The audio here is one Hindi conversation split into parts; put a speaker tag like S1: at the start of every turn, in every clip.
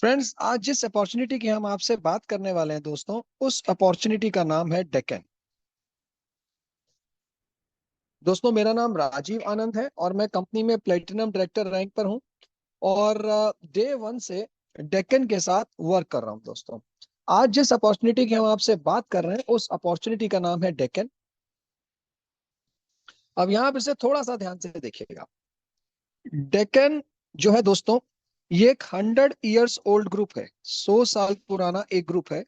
S1: फ्रेंड्स, आज जिस अपॉर्चुनिटी की हम आपसे बात करने वाले हैं दोस्तों, उस अपॉर्चुनिटी का नाम है डेक्कन। दोस्तों, मेरा नाम राजीव आनंद है और मैं कंपनी में प्लेटिनम डायरेक्टर रैंक पर हूं और डे वन से डेक्कन के साथ वर्क कर रहा हूं। दोस्तों, आज जिस अपॉर्चुनिटी की हम आपसे बात कर रहे हैं उस अपॉर्चुनिटी का नाम है डेक्कन। अब यहाँ पे से थोड़ा सा ध्यान से देखिएगा। डेक्कन जो है दोस्तों, ये एक 100 years ओल्ड ग्रुप है। 100 साल पुराना एक ग्रुप है।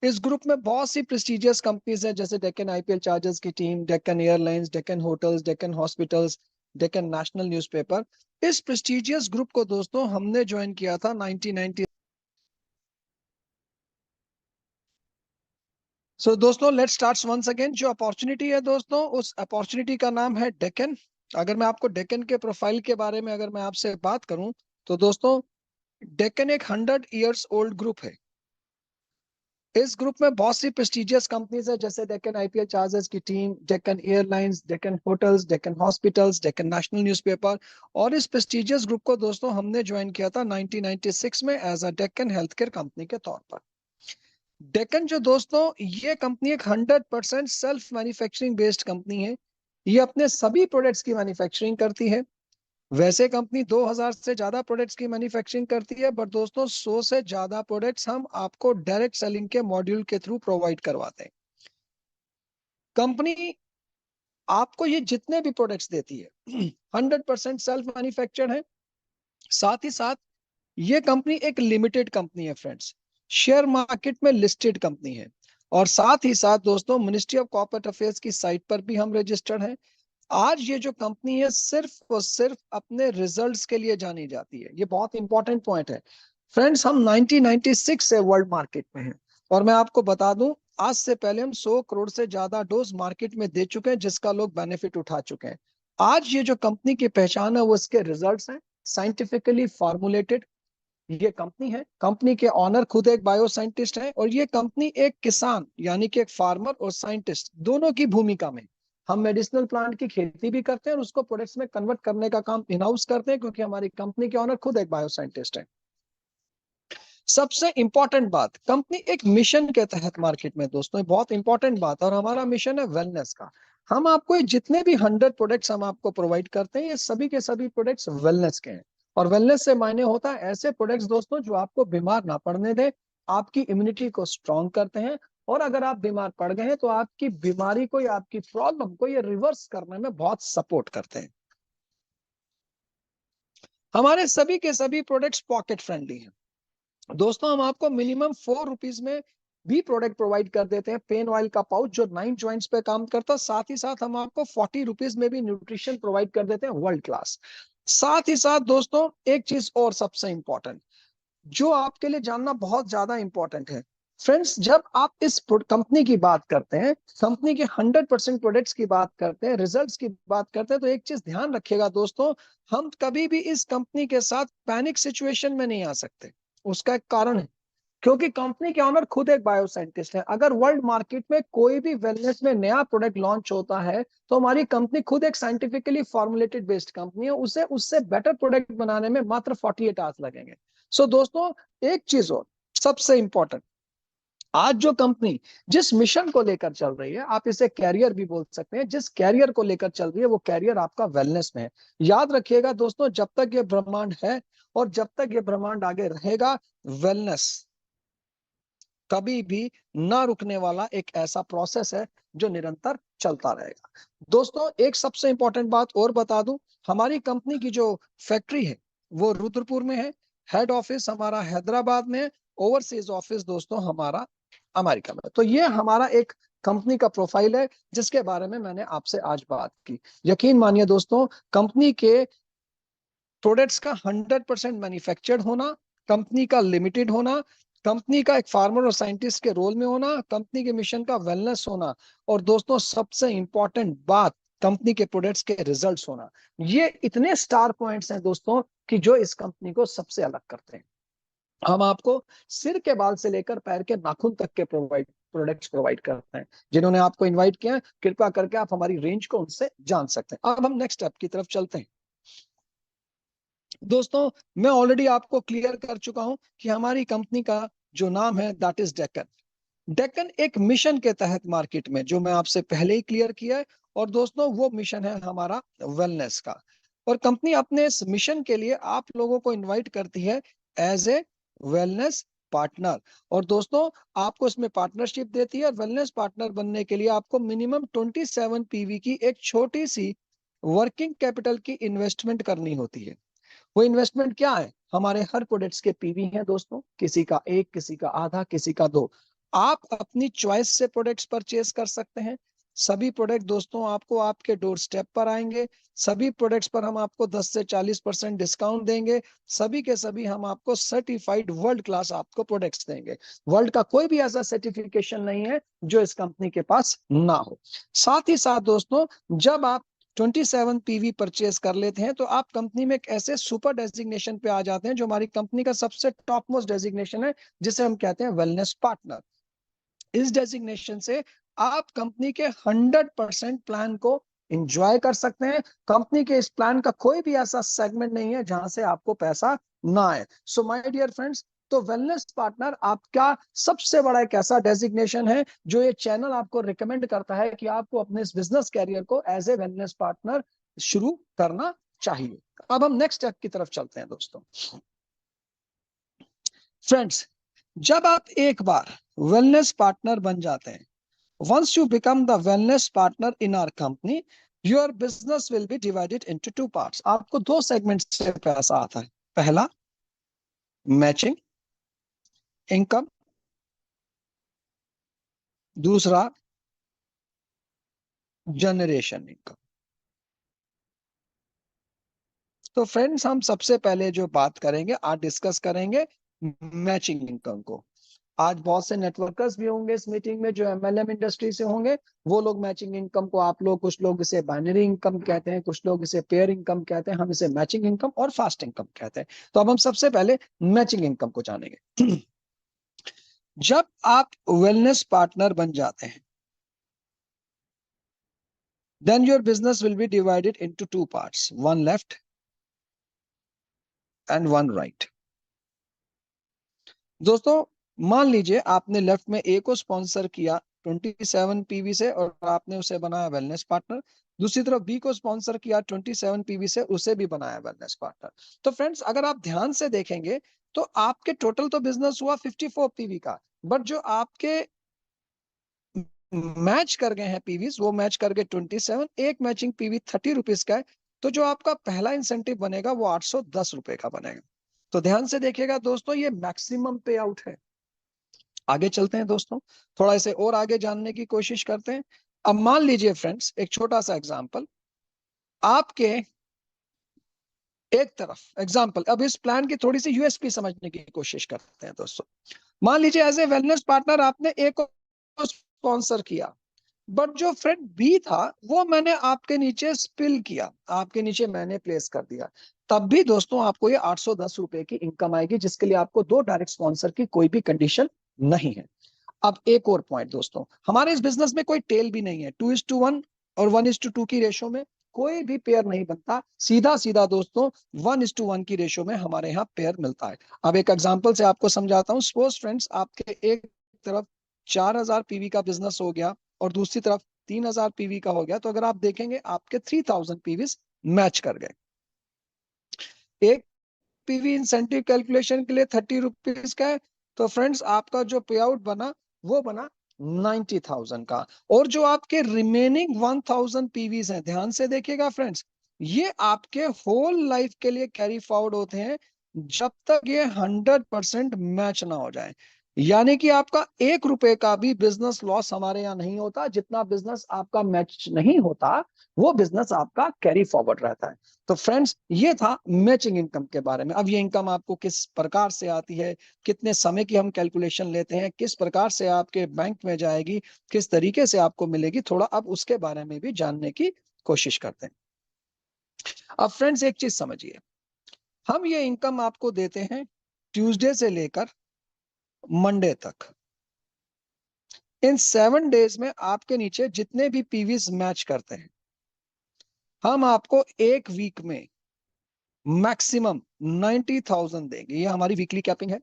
S1: इस ग्रुप में बहुत सी प्रेस्टिजियस कंपनीज हैं, जैसे डेक्कन आईपीएल चार्जर्स की team, Deccan airlines, Deccan hotels, Deccan hospitals, Deccan national newspaper. इस प्रेस्टिजियस ग्रुप को दोस्तों हमने ज्वाइन किया था 1990। सो दोस्तों, लेट्स स्टार्ट वंस अगेन। जो अपॉर्चुनिटी है दोस्तों, उस अपॉर्चुनिटी का नाम है डेक्कन। अगर मैं आपको डेक्कन के प्रोफाइल के बारे में अगर मैं आपसे बात करूं तो दोस्तों, डेक्कन एक 100 years ओल्ड ग्रुप है। इस ग्रुप में बहुत सी प्रेस्टिजियस कंपनीज है, जैसे डेक्कन आईपीएल चार्जर्स की team, Deccan airlines, Deccan hotels, Deccan hospitals, Deccan national newspaper. और इस प्रेस्टिजियस ग्रुप को दोस्तों हमने ज्वाइन किया था 1996 में as a Deccan health care company के तौर पर। डेक्कन जो दोस्तों, ये कंपनी एक 100% सेल्फ मैन्युफैक्चरिंग बेस्ड कंपनी है। ये अपने सभी प्रोडक्ट्स की मैन्युफैक्चरिंग करती है। वैसे कंपनी 2000 से ज्यादा प्रोडक्ट्स की मैन्युफैक्चरिंग करती है, बट दोस्तों 100 से ज्यादा प्रोडक्ट्स हम आपको डायरेक्ट सेलिंग के मॉड्यूल के थ्रू प्रोवाइड करवाते हैं। कंपनी आपको ये जितने भी प्रोडक्ट्स देती है 100% सेल्फ मैन्युफैक्चर्ड है। साथ ही साथ ये कंपनी एक लिमिटेड कंपनी है फ्रेंड्स, शेयर मार्केट में लिस्टेड कंपनी है। और साथ ही साथ दोस्तों, मिनिस्ट्री ऑफ कॉर्पोरेट अफेयर्स की साइट पर भी हम रजिस्टर्ड हैं। आज ये जो कंपनी है सिर्फ और सिर्फ अपने रिजल्ट्स के लिए जानी जाती है। ये बहुत इंपॉर्टेंट पॉइंट है फ्रेंड्स। हम 1996 से वर्ल्ड मार्केट में हैं और मैं आपको बता दूं, आज से पहले हम 100 करोड़ से ज्यादा डोज मार्केट में दे चुके हैं, जिसका लोग बेनिफिट उठा चुके हैं। आज ये जो कंपनी की पहचान है वो इसके रिजल्ट्स हैं, साइंटिफिकली फॉर्मुलेटेड। ये कंपनी है, कंपनी के ऑनर खुद एक बायो साइंटिस्ट है और ये कंपनी एक किसान यानी कि एक फार्मर और साइंटिस्ट दोनों की भूमिका में। हम मेडिसिनल प्लांट की खेती भी करते हैं और उसको प्रोडक्ट्स में कन्वर्ट करने का काम इन हाउस करते हैं, क्योंकि हमारी कंपनी के ऑनर खुद एक बायो साइंटिस्ट है। सबसे इंपॉर्टेंट बात, कंपनी एक मिशन के तहत मार्केट में दोस्तों, बहुत इंपॉर्टेंट बात, और हमारा मिशन है वेलनेस का। हम आपको जितने भी 100 प्रोडक्ट्स हम आपको प्रोवाइड करते हैं, ये सभी के सभी प्रोडक्ट्स वेलनेस के हैं। और वेलनेस से मायने होता है ऐसे प्रोडक्ट्स दोस्तों जो आपको बीमार ना पड़ने दें, आपकी इम्यूनिटी को स्ट्रॉन्ग करते हैं। और अगर आप बीमार पड़ गए हैं तो आपकी बीमारी को या आपकी प्रॉब्लम को ये रिवर्स करने में बहुत सपोर्ट करते हैं। हमारे सभी के सभी प्रोडक्ट्स पॉकेट फ्रेंडली हैं दोस्तों। हम आपको मिनिमम 4 रुपीज में भी प्रोडक्ट प्रोवाइड कर देते हैं। पेन ऑयल का पाउच जो 9 जॉइंट्स पे काम करता है, साथ ही साथ हम आपको 40 रुपीज में भी न्यूट्रिशन प्रोवाइड कर देते हैं, वर्ल्ड क्लास। साथ ही साथ दोस्तों, एक चीज और सबसे इंपॉर्टेंट, जो आपके लिए जानना बहुत ज्यादा इंपॉर्टेंट है फ्रेंड्स, जब आप इस कंपनी की बात करते हैं, कंपनी के 100% प्रोडक्ट्स की बात करते हैं, रिजल्ट्स की बात करते हैं, तो एक चीज ध्यान रखिएगा दोस्तों, हम कभी भी इस कंपनी के साथ पैनिक सिचुएशन में नहीं आ सकते। उसका एक कारण है, क्योंकि कंपनी के ऑनर खुद एक बायो साइंटिस्ट है। अगर वर्ल्ड मार्केट में कोई भी वेलनेस में नया प्रोडक्ट लॉन्च होता है, तो हमारी कंपनी खुद एक साइंटिफिकली फॉर्मुलेटेड बेस्ड कंपनी है, उसे उससे बेटर प्रोडक्ट बनाने में मात्र 48 आवर्स लगेंगे। सो दोस्तों, एक चीज और सबसे इंपॉर्टेंट, आज जो कंपनी जिस मिशन को लेकर चल रही है, आप इसे कैरियर भी बोल सकते हैं, जिस कैरियर को लेकर चल रही है वो कैरियर आपका वेलनेस में है। याद रखिएगा दोस्तों, जब तक ये ब्रह्मांड है और जब तक ये ब्रह्मांड आगे रहेगा, वेलनेस कभी भी ना रुकने वाला एक ऐसा प्रोसेस है जो निरंतर चलता रहेगा। दोस्तों, एक सबसे इंपॉर्टेंट बात और बता दूं, हमारी कंपनी की जो फैक्ट्री है वो रुद्रपुर में है। हेड ऑफिस हमारा हैदराबाद में है। ओवरसीज ऑफिस दोस्तों हमारा अमेरिका में। तो ये हमारा एक कंपनी का प्रोफाइल है जिसके बारे में मैंने आपसे आज बात की। यकीन मानिए दोस्तों, कंपनी के प्रोडक्ट्स का 100% मैन्युफैक्चर्ड होना, कंपनी का लिमिटेड होना, कंपनी का एक फार्मर और साइंटिस्ट के रोल में होना, कंपनी के मिशन का वेलनेस होना, और दोस्तों सबसे इंपॉर्टेंट बात, कंपनी के प्रोडक्ट्स के रिजल्ट्स होना, ये इतने स्टार पॉइंट्स हैं दोस्तों कि जो इस कंपनी को सबसे अलग करते हैं। हम आपको सिर के बाल से लेकर पैर के नाखून तक के प्रोडक्ट्स प्रोवाइड करते हैं। जिन्होंने आपको इनवाइट किया, कृपया करके आप हमारी रेंज को उनसे जान सकते हैं। अब हम नेक्स्ट स्टेप की तरफ चलते हैं। दोस्तों मैं ऑलरेडी आपको क्लियर कर चुका हूं कि हमारी कंपनी का जो नाम है दैट इज डेक्कन। डेक्कन एक मिशन के तहत मार्केट में, जो मैं आपसे पहले ही क्लियर किया है, और दोस्तों वो मिशन है हमारा वेलनेस का। और कंपनी अपने इस मिशन के लिए आप लोगों को इनवाइट करती है एज ए वेलनेस पार्टनर। और दोस्तों आपको इसमें पार्टनरशिप देती है, और वेलनेस पार्टनर बनने के लिए आपको मिनिमम 27 पीवी की एक छोटी सी वर्किंग कैपिटल की इन्वेस्टमेंट करनी होती है। वो इन्वेस्टमेंट क्या है? हमारे हर प्रोडक्ट्स के पीवी हैं दोस्तों, किसी का एक, किसी का आधा, किसी का दो। आप अपनी चॉइस से प्रोडक्ट्स परचेज कर सकते हैं। सभी प्रोडक्ट दोस्तों आपको आपके डोर स्टेप पर आएंगे। सभी प्रोडक्ट्स पर हम आपको 10 से 40% डिस्काउंट देंगे। सभी के सभी हम आपको सर्टिफाइड वर्ल्ड क्लास आपको प्रोडक्ट्स देंगे। वर्ल्ड का कोई भी ऐसा सर्टिफिकेशन नहीं है जो इस कंपनी के पास ना हो। साथ ही साथ दोस्तों, जब आप 27 पीवी परचेज कर लेते हैं तो आप कंपनी में एक ऐसे सुपर डेजिग्नेशन पे आ जाते हैं जो हमारी कंपनी का सबसे टॉप मोस्ट डेजिग्नेशन है, जिसे हम कहते हैं वेलनेस पार्टनर। इस डेजिग्नेशन से आप कंपनी के 100% प्लान को एंजॉय कर सकते हैं। कंपनी के इस प्लान का कोई भी ऐसा सेगमेंट नहीं है जहां से आपको पैसा ना आए। सो माय डियर फ्रेंड्स, तो वेलनेस पार्टनर आपका सबसे बड़ा एक ऐसा डेजिग्नेशन है जो ये चैनल आपको रिकमेंड करता है कि आपको अपने इस बिजनेस कैरियर को एज ए वेलनेस पार्टनर शुरू करना चाहिए। अब हम नेक्स्ट स्टेप की तरफ चलते हैं दोस्तों। फ्रेंड्स, जब आप एक बार वेलनेस पार्टनर बन जाते हैं, once you become the wellness partner in our company, your business will be divided into two parts. आपको दो सेगमेंट से पैसा आता है। पहला मैचिंग इनकम, दूसरा जनरेशन इनकम। तो फ्रेंड्स, हम सबसे पहले जो बात करेंगे, आज डिस्कस करेंगे मैचिंग इनकम को। आज बहुत से नेटवर्कर्स भी होंगे इस मीटिंग में जो एमएलएम इंडस्ट्री से होंगे। वो लोग मैचिंग इनकम को, आप लोग, कुछ लोग इसे बाइनरी इनकम कहते हैं, कुछ लोग इसे पेयर इनकम कहते हैं, हम इसे मैचिंग इनकम और फास्ट इनकम कहते हैं। तो अब हम सबसे पहले मैचिंग इनकम को जानेंगे। जब आप वेलनेस पार्टनर बन जाते हैं, then your business will be divided into two parts, one left and one right। दोस्तों मान लीजिए आपने लेफ्ट में ए को स्पॉन्सर किया 27 पीवी से और आपने उसे बनाया वेलनेस पार्टनर। दूसरी तरफ बी को स्पॉन्सर किया 27 पीवी से, उसे भी बनाया वेलनेस पार्टनर। तो फ्रेंड्स, अगर आप ध्यान से देखेंगे तो आपके टोटल तो बिजनेस हुआ 54 पीवी का, बट जो आपके मैच कर गए हैं पीवीज, वो मैच कर गए 27, एक मैचिंग पीवी 30 रुपीज का है। तो जो आपका पहला इंसेंटिव बनेगा वो 810 रुपए का बनेगा। तो ध्यान से देखिएगा दोस्तों, ये मैक्सिमम पे आउट है। आगे चलते हैं दोस्तों, थोड़ा इसे और आगे जानने की कोशिश करते हैं। अब मान लीजिए फ्रेंड्स, एक छोटा सा एग्जांपल आपके एक तरफ एग्जांपल, अब इस प्लान की थोड़ी सी यूएसपी समझने की कोशिश करते हैं दोस्तों। मान लीजिए एज ए वेलनेस पार्टनर आपने ए को स्पॉन्सर किया, बट जो फ्रेंड बी था वो मैंने आपके नीचे स्पिल किया, आपके नीचे मैंने प्लेस कर दिया। तब भी दोस्तों आपको ये 810 रुपए की इनकम आएगी, जिसके लिए आपको दो डायरेक्ट स्पॉन्सर की कोई भी कंडीशन नहीं है। अब एक और पॉइंट दोस्तों, हमारे इस बिजनेस में कोई टेल भी नहीं है। 2:1 और 1:2 की रेशो में कोई भी पेयर नहीं बनता। सीधा सीधा दोस्तों 1:1 की रेशो में हमारे यहाँ पेयर मिलता है। अब एक एग्जांपल से आपको समझाता हूँ। सपोज फ्रेंड्स, आपके एक तरफ 4000 पीवी का बिजनेस हो गया और दूसरी तरफ 3000 पीवी का हो गया। तो अगर आप देखेंगे आपके 3000 पीवी मैच कर गए। एक पीवी इंसेंटिव कैलकुलेशन के लिए 30 रुपीज का है। तो फ्रेंड्स, आपका जो पे आउट बना वो बना 90,000 का। और जो आपके रिमेनिंग 1000 पीवीज हैं, ध्यान से देखिएगा फ्रेंड्स, ये आपके होल लाइफ के लिए कैरी फॉरवर्ड होते हैं जब तक ये 100% मैच ना हो जाए। यानी कि आपका 1 रुपए का भी बिजनेस लॉस हमारे यहाँ नहीं होता। जितना बिजनेस आपका मैच नहीं होता वो बिजनेस आपका कैरी फॉरवर्ड रहता है। तो फ्रेंड्स, ये था मैचिंग इनकम के बारे में। अब ये इनकम आपको किस प्रकार से आती है, कितने समय की हम कैलकुलेशन लेते हैं, किस प्रकार से आपके बैंक में जाएगी, किस तरीके से आपको मिलेगी, थोड़ा अब उसके बारे में भी जानने की कोशिश करते हैं। अब फ्रेंड्स, एक चीज समझिए, हम ये इनकम आपको देते हैं ट्यूसडे से लेकर मंडे तक। इन 7 डेज में आपके नीचे जितने भी पीवीज मैच करते हैं, हम आपको एक वीक में मैक्सिमम 90,000 देंगे, ये हमारी वीकली कैपिंग है।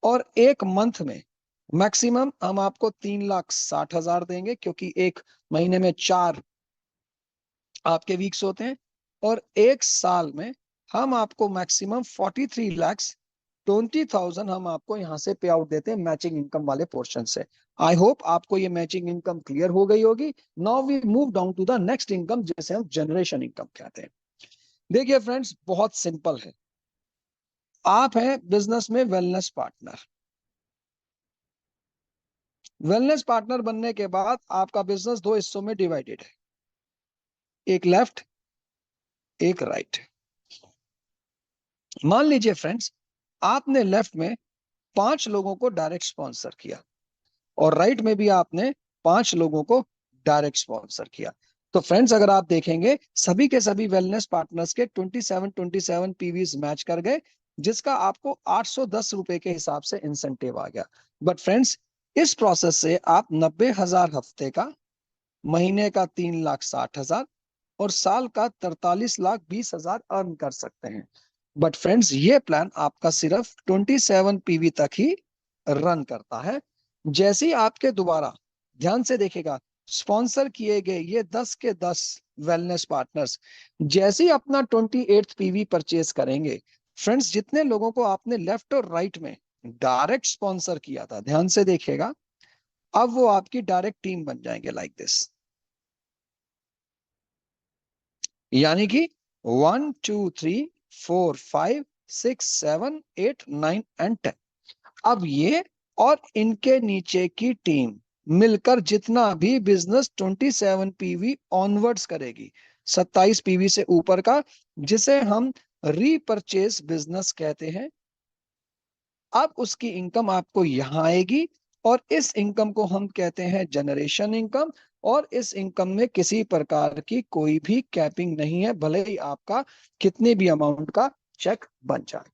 S1: और एक मंथ में मैक्सिमम हम आपको 3,60,000 देंगे, क्योंकि एक महीने में 4 आपके वीक्स होते हैं। और एक साल में हम आपको मैक्सिमम 43,20,000 हम आपको यहां से पे आउट देते हैं मैचिंग इनकम वाले पोर्शन से। आई होप आपको ये मैचिंग इनकम क्लियर हो गई होगी। Now we move down to the next income, जिसे हम जनरेशन इनकम कहते हैं। देखिए फ्रेंड्स, बहुत सिंपल है। आप हैं बिजनेस में वेलनेस पार्टनर। वेलनेस पार्टनर बनने के बाद आपका बिजनेस दो हिस्सों में डिवाइडेड है, एक लेफ्ट एक राइट। मान लीजिए फ्रेंड्स, आपने लेफ्ट में 5 लोगों को डायरेक्ट स्पॉन्सर किया और राइट में भी आपने 5 लोगों को डायरेक्ट स्पॉन्सर किया। तो फ्रेंड्स, अगर आप देखेंगे सभी के सभी वेलनेस पार्टनर्स के 27 पीवीज मैच कर गए, जिसका आपको 810 रुपए के हिसाब से इंसेंटिव आ गया। बट फ्रेंड्स, इस प्रोसेस से आप 90,000 हफ्ते का, महीने का 3,60,000 और साल का 43,20,000 अर्न कर सकते हैं। बट फ्रेंड्स, ये प्लान आपका सिर्फ 27 पीवी तक ही रन करता है। जैसे ही आपके दोबारा ध्यान से देखेगा, स्पॉन्सर किए गए ये 10 के 10 वेलनेस पार्टनर्स जैसे ही अपना 28 पीवी परचेज करेंगे, फ्रेंड्स जितने लोगों को आपने लेफ्ट और राइट में डायरेक्ट स्पॉन्सर किया था, ध्यान से देखेगा, अब वो आपकी डायरेक्ट टीम बन जाएंगे लाइक दिस। यानी कि 1 2 3 4 5 6 7 8 9 एंड 10। अब ये और इनके नीचे की टीम मिलकर जितना भी बिजनेस 27 पीवी ऑनवर्ड्स करेगी, 27 पीवी से ऊपर का, जिसे हम रीपरचेज बिजनेस कहते हैं, अब उसकी इनकम आपको यहां आएगी। और इस इनकम को हम कहते हैं जनरेशन इनकम। और इस इनकम में किसी प्रकार की कोई भी कैपिंग नहीं है, भले ही आपका कितने भी अमाउंट का चेक बन जाए।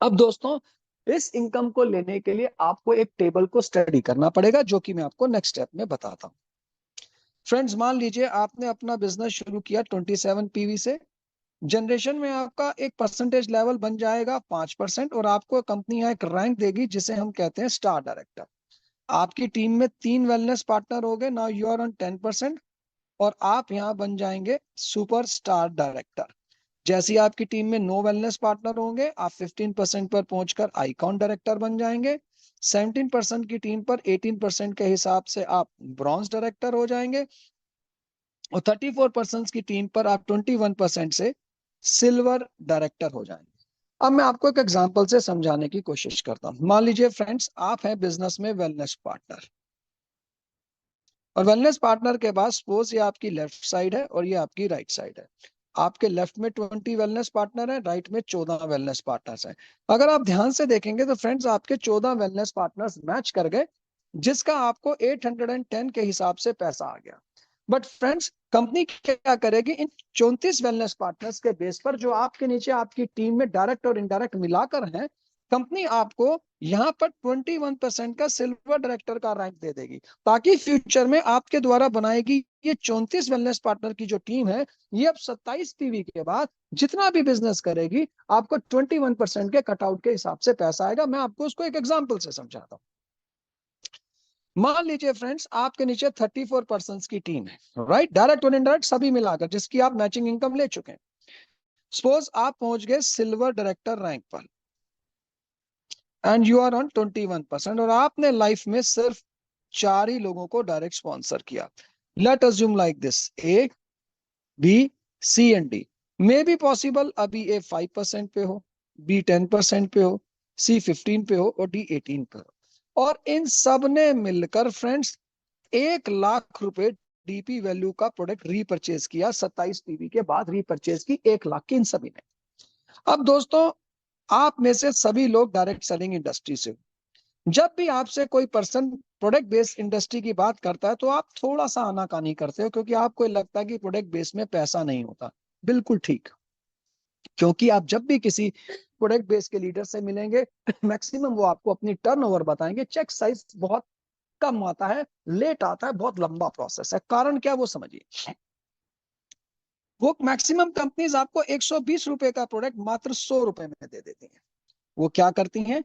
S1: अब दोस्तों, इस इनकम को लेने के लिए आपको एक टेबल को स्टडी करना पड़ेगा, जो कि मैं आपको नेक्स्ट स्टेप में बताता हूं। फ्रेंड्स, मान लीजिए आपने अपना बिजनेस शुरू किया 27 पीवी से। जनरेशन में आपका एक परसेंटेज लेवल बन जाएगा 5%, और आपको कंपनी यहाँ एक रैंक देगी जिसे हम कहते हैं स्टार डायरेक्टर। आपकी टीम में 3 वेलनेस पार्टनर हो गए, नाउ यू आर ऑन 10%, और आप यहाँ बन जाएंगे सुपर स्टार डायरेक्टर। जैसे ही आपकी टीम में 9 वेलनेस पार्टनर होंगे, आप 15% पर पहुंचकर आइकॉन डायरेक्टर बन जाएंगे। 17% की टीम पर 18% के हिसाब से आप ब्रॉन्ज डायरेक्टर हो जाएंगे। और 34% की टीम पर आप 21% से सिल्वर डायरेक्टर हो जाएंगे। अब मैं आपको एक एग्जांपल से समझाने की कोशिश करता हूं। मान लीजिए फ्रेंड्स, आप हैं बिजनेस में वेलनेस पार्टनर, और वेलनेस पार्टनर के बाद सपोज ये आपकी लेफ्ट साइड है और ये आपकी राइट साइड है। आपके लेफ्ट में 20 वेलनेस पार्टनर है, राइट में 14 वेलनेस पार्टनर्स हैं। अगर आप ध्यान से देखेंगे तो फ्रेंड्स, आपके 14 वेलनेस पार्टनर्स मैच कर गए, जिसका आपको 810 के हिसाब से पैसा आ गया। बट फ्रेंड्स, कंपनी क्या करेगी, इन 34 वेलनेस पार्टनर्स के बेस पर, जो आपके नीचे आपकी टीम में डायरेक्ट और इनडायरेक्ट मिलाकर हैं, कंपनी आपको यहां पर 21% का सिल्वर डायरेक्टर का रैंक दे देगी, ताकि फ्यूचर में आपके द्वारा बनाएगी ये 34 वेलनेस पार्टनर की जो टीम है, ये अब 27 पीवी के बाद जितना भी बिजनेस करेगी, आपको 21% के कटआउट के हिसाब से पैसा आएगा। मैं आपको उसको एक एग्जांपल से समझाता हूं। मान लीजिए फ्रेंड्स, आपके नीचे 34 पर्सन की टीम है, राइट, डायरेक्ट और इनडायरेक्ट सभी मिलाकर, जिसकी आप मैचिंग इनकम ले चुके हैं। सपोज आप पहुंच गए सिल्वर डायरेक्टर रैंक पर, एंड यू आर ऑन 21%, और आपने लाइफ में सिर्फ 4 ही लोगों को डायरेक्ट स्पॉन्सर किया। Let assume like this, A B C and D. May be possible अभी ए 5% पे हो, बी 10% पे हो, सी 15 पे हो, और डी 18 पे हो। और इन सब ने मिलकर फ्रेंड्स 1 लाख रुपए डीपी वैल्यू का प्रोडक्ट रीपरचेज किया, 27 पीवी के बाद रीपरचेज की 1 लाख की इन सभी ने। अब दोस्तों, आप में से सभी लोग डायरेक्ट सेलिंग इंडस्ट्री से हो। जब भी आपसे कोई पर्सन प्रोडक्ट बेस्ड इंडस्ट्री की बात करता है, तो आप थोड़ा सा आनाकानी करते हो, क्योंकि आपको लगता है कि प्रोडक्ट बेस में पैसा नहीं होता। बिल्कुल ठीक, क्योंकि आप जब भी किसी प्रोडक्ट बेस के लीडर से मिलेंगे, मैक्सिमम वो आपको अपनी टर्नओवर बताएंगे, चेक साइज बहुत कम आता है, लेट आता है, बहुत लंबा प्रोसेस है। कारण क्या, वो समझिए। वो मैक्सिमम कंपनीज आपको 120 रुपए का प्रोडक्ट मात्र 100 रुपए में दे देती हैं। वो क्या करती हैं,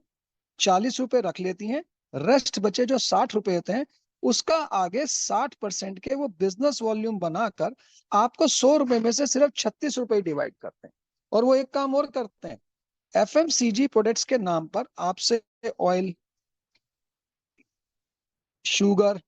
S1: 40 रुपए रख लेती हैं, रेस्ट बचे जो 60 रुपए होते हैं, उसका आगे 60% के वो बिजनेस वॉल्यूम बनाकर आपको 100 रुपए में से सिर्फ 36 रुपए डिवाइड करते हैं। और वो एक काम और करते हैं, एफएमसीजी प्रोडक्ट्स के नाम पर आपसे ऑयल, शुगर,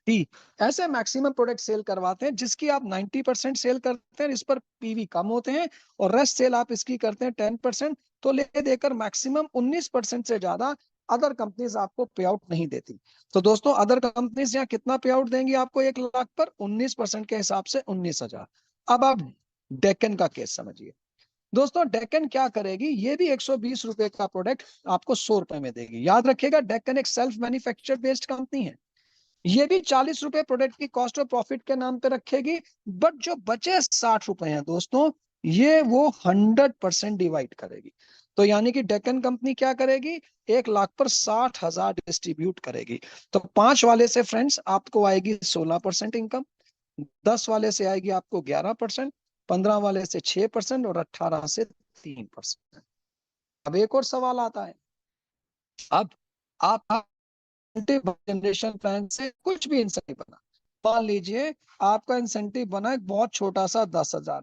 S1: टी, ऐसे मैक्सिमम प्रोडक्ट सेल करवाते हैं जिसकी आप 90% सेल करते हैं, इस पर पीवी कम होते हैं, और रेस्ट सेल आप इसकी करते हैं 10%। तो ले देकर मैक्सिमम 19% से ज्यादा अदर कंपनीज आपको पे आउट नहीं देती। तो दोस्तों अदर कंपनीज यहाँ कितना पे आउट देंगी आपको 1 लाख पर, 19% के हिसाब से 19,000। अब आप डेक्कन का केस समझिए। दोस्तों डेक्कन क्या करेगी, ये भी 120 रुपए का प्रोडक्ट आपको 100 रुपए में देगी। याद रखिएगा डेक्कन एक सेल्फ मैन्युफैक्चर बेस्ड कंपनी है। ये भी 40 रुपए प्रोडक्ट की कॉस्ट ऑफ प्रॉफिट के नाम पे रखेगी, बट जो बचे 60 रुपए हैं दोस्तों, ये वो 100% डिवाइड करेगी। तो यानी कि डेक्कन कंपनी क्या करेगी, 1 लाख पर 60,000 डिस्ट्रीब्यूट करेगी। तो 5 वाले से फ्रेंड्स आपको आएगी 16% इनकम, 10 वाले से आएगी आपको 11%, 15 वाले से 6% और 18 से 3%। अब एक और सवाल आता है, अब आप जनरेशन प्लान से कुछ भी इंसेंटिव बना, मान लीजिए आपका इंसेंटिव बना एक बहुत छोटा सा 10,000।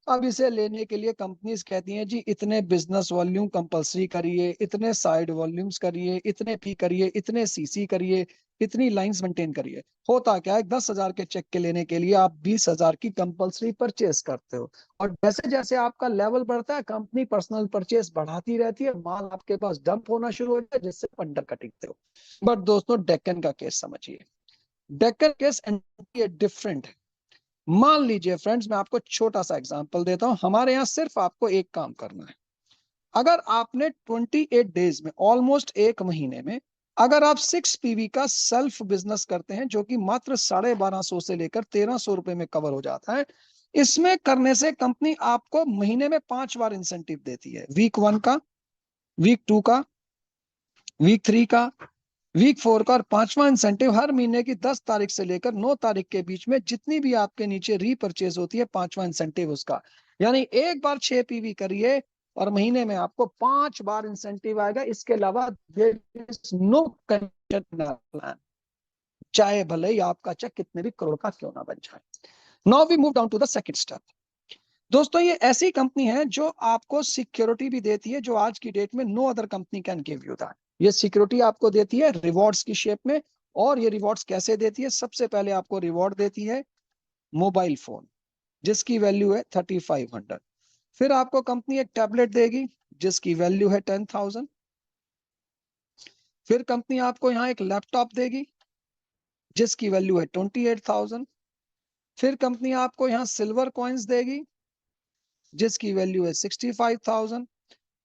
S1: अब इसे लेने के लिए कंपनीज कहती हैं जी इतने बिजनेस वॉल्यूम कंपलसरी करिए, इतने साइड वॉल्यूम्स करिए, इतने पी करिए, इतने सीसी करिए, इतनी लाइंस मेंटेन करिए। होता क्या है, 10,000 के चेक के लेने के लिए आप 20,000 की कंपलसरी परचेस करते हो, और जैसे जैसे आपका लेवल बढ़ता है कंपनी पर्सनल परचेस बढ़ाती रहती है, माल आपके पास डंप होना शुरू हो जाता है, जिससे अंडर कटिंग हो। बट दोस्तों डेक्कन का केस समझिए, डेक्कन केस डिफरेंट है। मान लीजिए फ्रेंड्स, मैं आपको छोटा सा एग्जांपल देता हूं, हमारे यहाँ सिर्फ आपको एक काम करना है। अगर आपने 28 डेज में, ऑलमोस्ट एक महीने में, अगर आप 6 पीवी का सेल्फ बिजनेस करते हैं, जो कि मात्र 1250 से लेकर 1300 रुपए में कवर हो जाता है, इसमें करने से कंपनी आपको महीने में 5 बार इंसेंटिव देती है, वीक 1 का, वीक 2 का, वीक 3 का, वीक 4 का, और 5वां इंसेंटिव हर महीने की 10 तारीख से लेकर 9 तारीख के बीच में जितनी भी आपके नीचे रीपरचेज होती है, 5वां इंसेंटिव उसका। यानी एक बार 6 पीवी करिए और महीने में आपको 5 बार इंसेंटिव आएगा। इसके अलावा नो कंडीशन प्लान, चाहे भले ही आपका चेक कितने भी करोड़ का क्यों ना बन जाए। Now we move down to the second step. दोस्तों ये ऐसी कंपनी है जो आपको सिक्योरिटी भी देती है, जो आज की डेट में no other company can give you that. ये सिक्योरिटी आपको देती है रिवॉर्ड्स की शेप में। और ये रिवॉर्ड्स कैसे देती है, सबसे पहले आपको रिवॉर्ड देती है मोबाइल फोन, जिसकी वैल्यू है 3500। फिर आपको कंपनी एक टैबलेट देगी जिसकी वैल्यू है 10,000। फिर कंपनी आपको यहाँ एक लैपटॉप देगी जिसकी वैल्यू है 28,000। फिर कंपनी आपको यहाँ सिल्वर कॉइन्स देगी जिसकी वैल्यू है 65,000।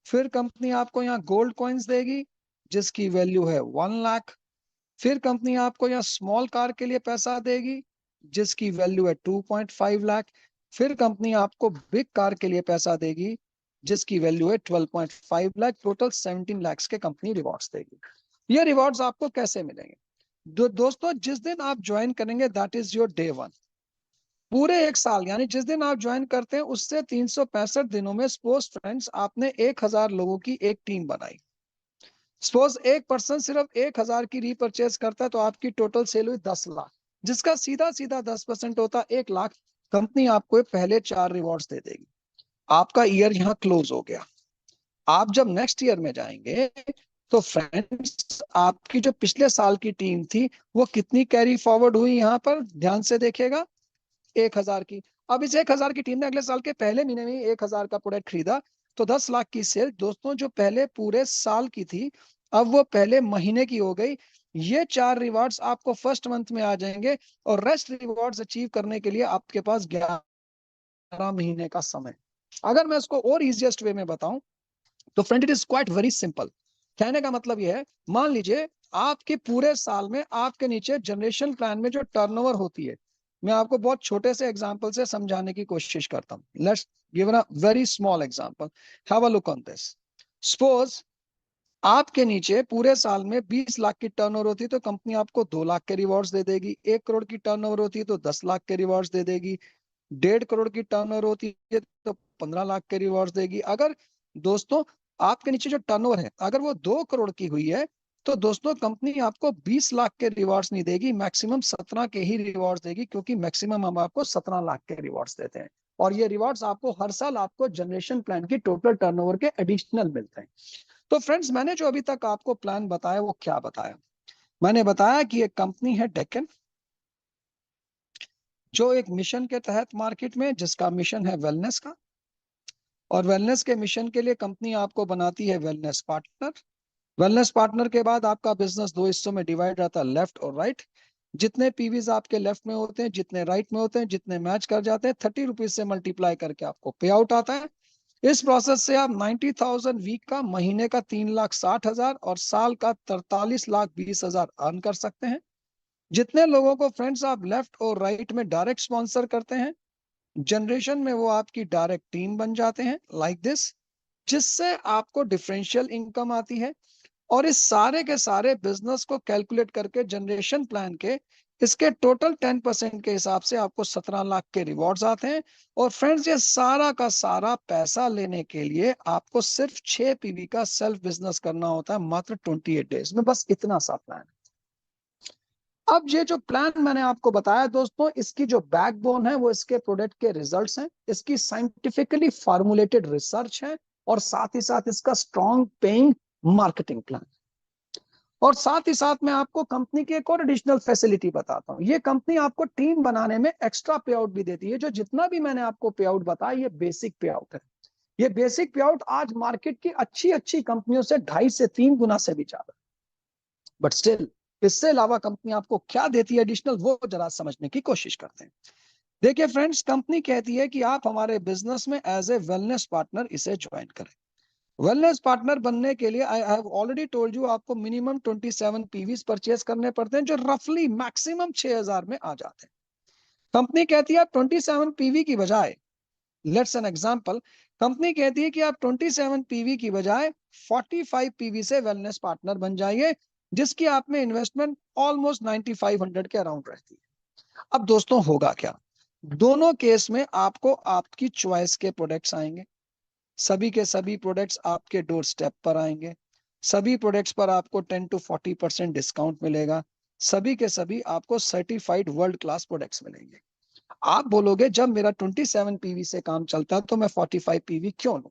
S1: फिर कंपनी आपको यहाँ गोल्ड कॉइन्स देगी जिसकी वैल्यू है 1 लाख। फिर कंपनी आपको यहाँ स्मॉल कार के लिए पैसा देगी जिसकी वैल्यू है 2.5 लाख। फिर कंपनी आपको बिग कार के लिए पैसा देगी जिसकी वैल्यू है 12.5 लाख। टोटल 17 लाख के कंपनी रिवॉर्ड्स देगी। ये रिवॉर्ड्स आपको कैसे मिलेंगे, दोस्तों जिस दिन आप ज्वाइन करेंगे दैट इज योर डे 1। पूरे एक साल यानी जिस दिन आप ज्वाइन करते हैं उससे 365 दिनों में, सपोज फ्रेंड्स आपने 1,000 लोगों की एक टीम बनाई, सपोज एक पर्सन सिर्फ 1,000 की रीपरचेज करता है, तो आपकी टोटल सेल हुई 10 लाख, जिसका सीधा सीधा 10% होता 1 लाख। कंपनी आपको पहले 4 रिवॉर्ड्स दे देगी। आपका ईयर यहाँ क्लोज हो गया। आप जब नेक्स्ट ईयर में जाएंगे तो फ्रेंड्स आपकी जो पिछले साल की टीम थी वो कितनी कैरी फॉरवर्ड हुई, यहाँ पर ध्यान से देखिएगा, 1,000 की। अब इस 1,000 की टीम ने अगले साल के पहले महीने में 1,000 का प्रोडक्ट खरीदा, तो 10 लाख की सेल दोस्तों जो पहले पूरे साल की थी, अब वो पहले महीने की हो गई। ये 4 रिवॉर्ड्स आपको फर्स्ट मंथ में आ जाएंगे, और रेस्ट रिवॉर्ड्स अचीव करने के लिए आपके पास 11 महीने का समय। अगर मैं इसको और इजिएस्ट वे में बताऊं तो friend it is quite very simple. कहने का मतलब यह है, मान लीजिए आपके पूरे साल में आपके नीचे जनरेशन प्लान में जो टर्नओवर होती है, मैं आपको बहुत छोटे से एग्जांपल से समझाने की कोशिश करता हूं। Let's give a very small example, have a look on this. Suppose आपके नीचे पूरे साल में 20 लाख की टर्नओवर होती है तो कंपनी आपको 2 लाख के रिवॉर्ड्स दे देगी। 1 करोड़ की टर्नओवर होती है तो 10 लाख के रिवॉर्ड्स दे देगी। 1.5 करोड़ की टर्नओवर होती है तो 15 लाख के रिवॉर्ड्स देगी। अगर दोस्तों आपके नीचे जो टर्नओवर है अगर वो 2 करोड़ की हुई है तो दोस्तों कंपनी आपको 20 लाख के रिवॉर्ड्स नहीं देगी, मैक्सिमम 17 के ही रिवॉर्ड्स देगी, क्योंकि मैक्सिमम हम आपको 17 लाख के रिवॉर्ड्स देते हैं। और ये रिवॉर्ड्स आपको हर साल आपको जनरेशन प्लान की टोटल टर्नओवर के एडिशनल मिलते हैं। तो फ्रेंड्स मैंने जो अभी तक आपको प्लान बताया वो क्या बताया? मैंने बताया कि एक कंपनी है डेक्कन, जो एक मिशन के तहत मार्केट में, जिसका मिशन है वेलनेस का, और वेलनेस के मिशन के लिए कंपनी आपको बनाती है वेलनेस पार्टनर। वेलनेस पार्टनर के बाद आपका बिजनेस दो हिस्सों में डिवाइड रहता है, लेफ्ट और राइट। जितने पीवीज आपके लेफ्ट में होते हैं, जितने राइट में होते हैं, जितने मैच कर जाते हैं, 30 रुपीज से मल्टीप्लाई करके आपको पे आउट आता है। इस प्रोसेस से आप 90,000 वीक का, महीने का 3,60,000 और साल का 43,20,000 अर्न कर सकते हैं। जितने लोगों को फ्रेंड्स आप लेफ्ट और राइट में डायरेक्ट स्पॉन्सर करते हैं, जनरेशन में वो आपकी डायरेक्ट टीम बन जाते हैं लाइक दिस, जिससे आपको डिफरेंशियल इनकम आती है। और इस सारे के सारे बिजनेस को कैलकुलेट करके जनरेशन प्लान के इसके टोटल 10% के हिसाब से आपको 17 लाख के रिवॉर्ड्स आते हैं। और फ्रेंड्स ये सारा का सारा पैसा लेने के लिए आपको सिर्फ 6 पीवी का सेल्फ बिजनेस करना होता है, मात्र 28 डेज में। बस इतना सा प्लान। अब ये जो प्लान मैंने आपको बताया दोस्तों, इसकी जो बैकबोन है वो इसके प्रोडक्ट के रिजल्ट्स हैं, इसकी साइंटिफिकली फॉर्मुलेटेड रिसर्च है, और साथ ही साथ इसका स्ट्रॉन्ग पेइंग मार्केटिंग प्लान। और साथ ही साथ मैं आपको कंपनी की एक और एडिशनल फैसिलिटी बताता हूं। ये कंपनी आपको टीम बनाने में एक्स्ट्रा पे आउट भी देती है। जो जितना भी मैंने आपको पे आउट बताया ये बेसिक पे आउट है। ये बेसिक पे आउट आज मार्केट की अच्छी अच्छी कंपनियों से 2.5 से 3 गुना से भी ज्यादा। बट स्टिल इससे अलावा कंपनी आपको क्या देती है एडिशनल, वो जरा समझने की कोशिश करते हैं। देखिए फ्रेंड्स, कंपनी कहती है कि आप हमारे बिजनेस में एज ए वेलनेस पार्टनर इसे ज्वाइन करें। वेलनेस पार्टनर बनने के लिए I have already told you, आपको मिनिमम 27 पीवीज परचेज करने पड़ते हैं, जो रफली मैक्सिमम 6,000 में आ जाते हैं। कंपनी कहती है आप 27 पीवी की बजाय, लेट्स एन एग्जांपल, कंपनी कहती है कि आप 27 पीवी की बजाय 45 पीवी से वेलनेस पार्टनर बन जाइए, जिसकी आप में इन्वेस्टमेंट ऑलमोस्ट 9,500 के अराउंड रहती है। अब दोस्तों होगा क्या? दोनों केस में आपको आपकी चॉइस के प्रोडक्ट्स आएंगे। सभी के सभी प्रोडक्ट्स आपके डोर स्टेप पर आएंगे। सभी प्रोडक्ट्स पर आपको 10 to 40% डिस्काउंट मिलेगा। सभी के सभी आपको सर्टिफाइड वर्ल्ड क्लास प्रोडक्ट्स मिलेंगे। आप बोलोगे जब मेरा 27 पीवी से काम चलता है तो मैं 45 पीवी क्यों लूं?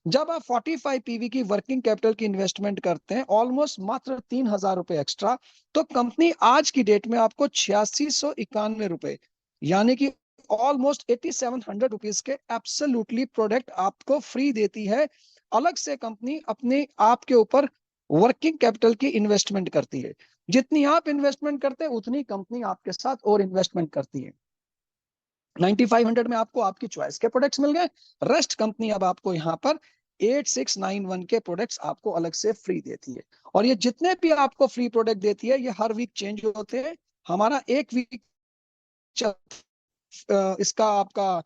S1: जब आप 45 पीवी की वर्किंग कैपिटल की इन्वेस्टमेंट करते हैं, ऑलमोस्ट मात्र 3,000 रुपए एक्स्ट्रा, तो कंपनी आज की डेट में आपको 8691 रुपए, यानी कि ऑलमोस्ट 8,700 रुपीज के एब्सोल्युटली प्रोडक्ट आपको फ्री देती है। अलग से कंपनी अपने आप के ऊपर वर्किंग कैपिटल की इन्वेस्टमेंट करती है। जितनी आप इन्वेस्टमेंट करते हैं उतनी कंपनी आपके साथ और इन्वेस्टमेंट करती है। 9,500 में आपको आपकी चॉइस के प्रोडक्ट्स मिल गए। रेस्ट कंपनी अब आपको यहाँ पर 8,691 के प्रोडक्ट्स आपको अलग से फ्री देती है। और ये जितने भी आपको फ्री प्रोडक्ट देती है ये हर वीक चेंज होते हैं। हमारा एक वीक इसका आपका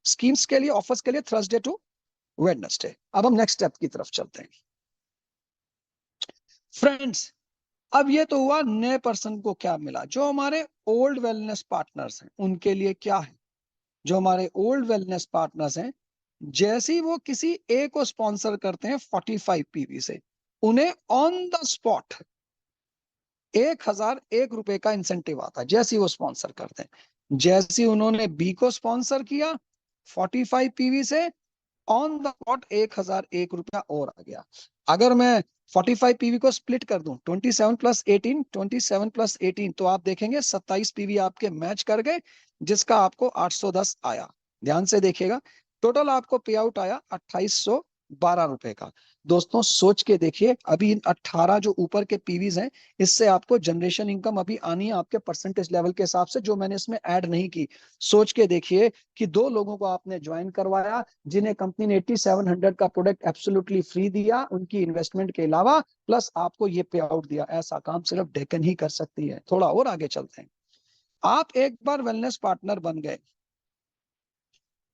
S1: स्कीम्स के लिए, ऑफर्स के लिए थर्सडे टू वेडनेसडे। अब हम नेक्स्ट स्टेप की तरफ चलते हैं फ्रेंड्स। अब ये तो हुआ नए पर्सन को क्या मिला। जो हमारे ओल्ड वेलनेस पार्टनर्स हैं उनके लिए क्या है? जो हमारे ओल्ड वेलनेस पार्टनर्स हैं, जैसे ही वो किसी ए को स्पॉन्सर करते हैं 45 पीवी से, उन्हें ऑन द स्पॉट 1,001 रुपए का इंसेंटिव आता है जैसे ही वो स्पॉन्सर करते हैं। जैसे ही उन्होंने बी को स्पॉन्सर किया 45 पीवी से, ऑन द स्पॉट 1,001 रुपया और आ गया। अगर मैं 45 पीवी को स्प्लिट कर दूं 27 + 18 तो आप देखेंगे 27 पीवी आपके मैच कर गए, जिसका आपको 810 आया। ध्यान से देखिएगा, टोटल आपको पे आउट आया 2,812 रुपए का। दोस्तों सोच के देखिए, अभी इन 18 जो ऊपर के पीवीज हैं, इससे आपको जनरेशन इनकम अभी आनी है आपके परसेंटेज लेवल के हिसाब से, जो मैंने इसमें ऐड नहीं की। सोच के देखिए कि 2 लोगों को आपने ज्वाइन करवाया, जिन्हें कंपनी ने 8,700 का प्रोडक्ट एब्सोल्युटली फ्री दिया उनकी इन्वेस्टमेंट के अलावा, प्लस आपको ये पे आउट दिया। ऐसा काम सिर्फ डेकन ही कर सकती है। थोड़ा और आगे चलते हैं। आप एक बार वेलनेस पार्टनर बन गए।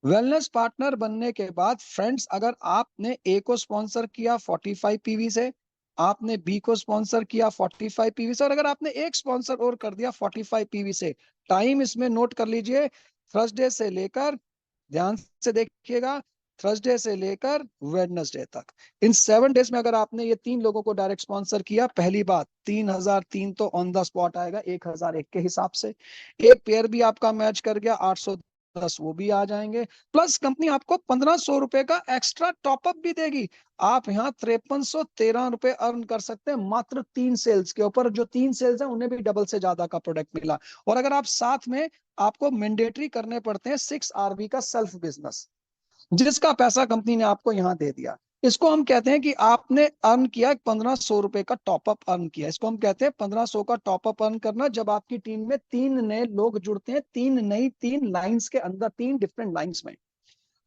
S1: वेलनेस पार्टनर बनने के बाद फ्रेंड्स, अगर आपने ए को स्पॉन्सर किया 45 पीवी से, आपने बी को स्पॉन्सर किया 45 पीवी से, और अगर आपने एक स्पॉन्सर और कर दिया 45 पीवी से, टाइम इसमें नोट कर लीजिए, थर्सडे से लेकर, ध्यान से देखिएगा, थर्सडे से लेकर वेडनेसडे तक, इन 7 डेज में अगर आपने ये 3 लोगों को डायरेक्ट स्पॉन्सर किया, पहली बात 3003 तो ऑन द स्पॉट आएगा 1001 के हिसाब से। एक पेयर भी आपका मैच कर गया, 810 वो भी आ जाएंगे। प्लस कंपनी आपको 1500 रुपए का एक्स्ट्रा टॉपअप भी देगी। आप यहाँ 5313 रुपए अर्न कर सकते हैं मात्र 3 सेल्स के ऊपर। जो 3 सेल्स है उन्हें भी डबल से ज्यादा का प्रोडक्ट मिला। और अगर आप साथ में, आपको मैंडेटरी करने पड़ते हैं 6 RB का सेल्फ बिजनेस, जिसका पैसा कंपनी ने आपको यहाँ दे दिया। इसको हम कहते हैं कि आपने अर्न किया 1500 रुपए का टॉपअप अर्न किया। इसको हम कहते हैं 1500 का टॉपअप अर्न करना। जब आपकी टीम में 3 नए लोग जुड़ते हैं, 3 लाइंस के अंदर, 3 डिफरेंट लाइंस में।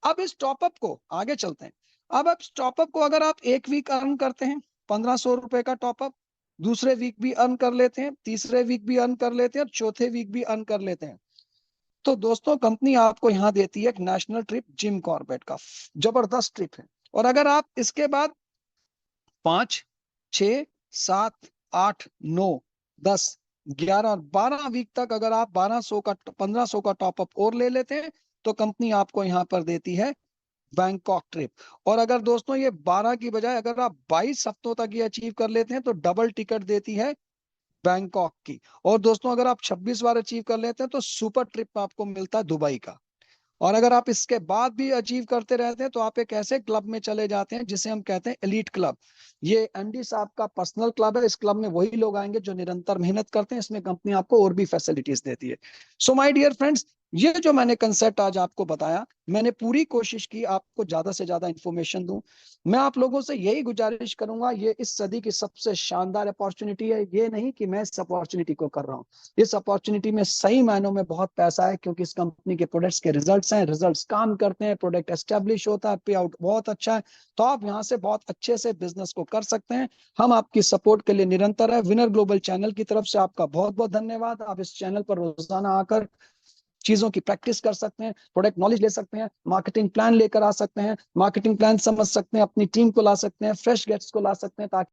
S1: अब इस टॉपअप को आगे चलते हैं। अब इस टॉपअप को अगर आप एक वीक अर्न करते हैं 1500 रुपए का टॉपअप, दूसरे वीक भी अर्न कर लेते हैं, तीसरे वीक भी अर्न कर लेते हैं, और चौथे वीक भी अर्न कर लेते हैं, तो दोस्तों कंपनी आपको यहाँ देती है एक नेशनल ट्रिप जिम कॉर्बेट का। जबरदस्त ट्रिप है। और अगर आप इसके बाद 5, 6, 7, 8, 9, 10, 11 और 12 वीक तक अगर आप 1500 का टॉपअप और ले लेते हैं, तो कंपनी आपको यहाँ पर देती है बैंकॉक ट्रिप। और अगर दोस्तों ये 12 की बजाय अगर आप 22 हफ्तों तक ये अचीव कर लेते हैं, तो डबल टिकट देती है बैंकॉक की। और दोस्तों अगर आप 26 बार अचीव कर लेते हैं, तो सुपर ट्रिप आपको मिलता है दुबई का। और अगर आप इसके बाद भी अचीव करते रहते हैं, तो आप एक ऐसे क्लब में चले जाते हैं जिसे हम कहते हैं एलीट क्लब। ये एमडी साहब का पर्सनल क्लब है। इस क्लब में वही लोग आएंगे जो निरंतर मेहनत करते हैं। इसमें कंपनी आपको और भी फैसिलिटीज देती है। सो माय डियर फ्रेंड्स, ये जो मैंने कंसेप्ट आज आपको बताया, मैंने पूरी कोशिश की आपको ज्यादा से ज्यादा इंफॉर्मेशन दूं। मैं आप लोगों से यही गुजारिश करूंगा, ये इस सदी की सबसे शानदार अपॉर्चुनिटी है। ये नहीं कि मैं इस अपॉर्चुनिटी को कर रहा हूँ, इस अपॉर्चुनिटी में सही मायनों में बहुत पैसा है, क्योंकि इस कंपनी के प्रोडक्ट्स के रिजल्ट्स हैं, रिजल्ट्स काम करते हैं, प्रोडक्ट एस्टेब्लिश होता है, पे आउट बहुत अच्छा है। तो आप यहाँ से बहुत अच्छे से बिजनेस को कर सकते हैं। हम आपकी सपोर्ट के लिए निरंतर है। विनर ग्लोबल चैनल की तरफ से आपका बहुत बहुत धन्यवाद। आप इस चैनल पर रोजाना आकर चीजों की प्रैक्टिस कर सकते हैं, प्रोडक्ट नॉलेज ले सकते हैं, मार्केटिंग प्लान लेकर आ सकते हैं, मार्केटिंग प्लान समझ सकते हैं, अपनी टीम को ला सकते हैं, फ्रेश गेट्स को ला सकते हैं, ताकि